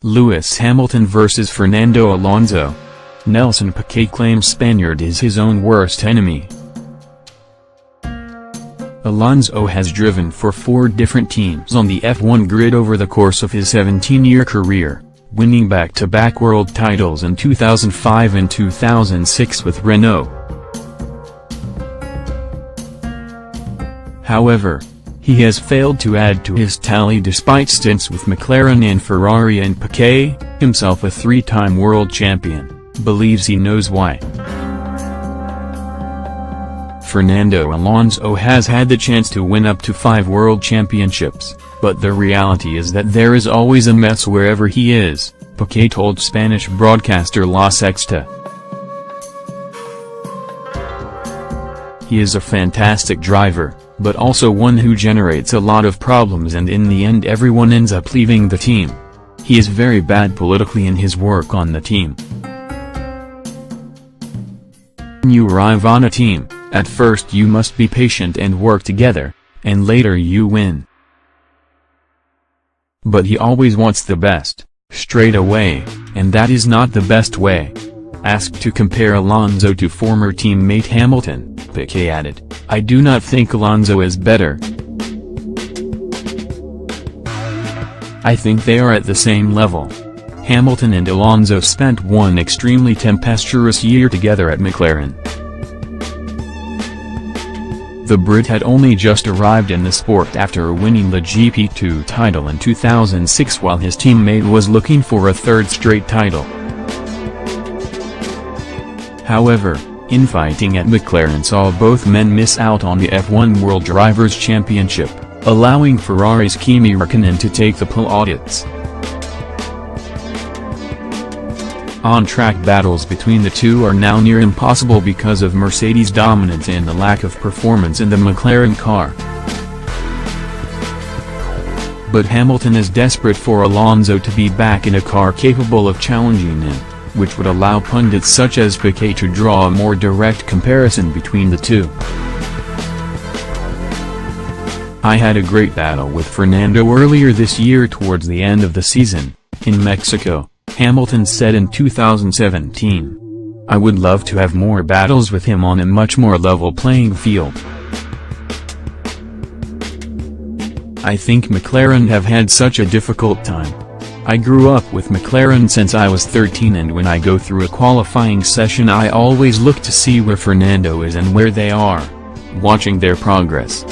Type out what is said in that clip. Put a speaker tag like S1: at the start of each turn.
S1: Lewis Hamilton vs Fernando Alonso. Nelson Piquet claims Spaniard is his own worst enemy. Alonso has driven for 4 different teams on the F1 grid over the course of his 17-year career, winning back-to-back world titles in 2005 and 2006 with Renault. However, he has failed to add to his tally despite stints with McLaren and Ferrari, and Piquet, himself a 3-time world champion, believes he knows why. Fernando Alonso has had the chance to win up to 5 world championships, but the reality is that there is always a mess wherever he is, Piquet told Spanish broadcaster La Sexta. He is a fantastic driver, but also one who generates a lot of problems, and in the end everyone ends up leaving the team. He is very bad politically in his work on the team. When you arrive on a team, at first you must be patient and work together, and later you win. But he always wants the best, straight away, and that is not the best way. Asked to compare Alonso to former teammate Hamilton, Piquet added, "I do not think Alonso is better. I think they are at the same level." Hamilton and Alonso spent one extremely tempestuous year together at McLaren. The Brit had only just arrived in the sport after winning the GP2 title in 2006 while his teammate was looking for a 3rd straight title. However, infighting at McLaren saw both men miss out on the F1 World Drivers' Championship, allowing Ferrari's Kimi Räikkönen to take the plaudits. On-track battles between the two are now near impossible because of Mercedes' dominance and the lack of performance in the McLaren car. But Hamilton is desperate for Alonso to be back in a car capable of challenging him, which would allow pundits such as Piquet to draw a more direct comparison between the two. "I had a great battle with Fernando earlier this year towards the end of the season, in Mexico," Hamilton said in 2017. "I would love to have more battles with him on a much more level playing field. I think McLaren have had such a difficult time. I grew up with McLaren since I was 13, and when I go through a qualifying session I always look to see where Fernando is and where they are, watching their progress.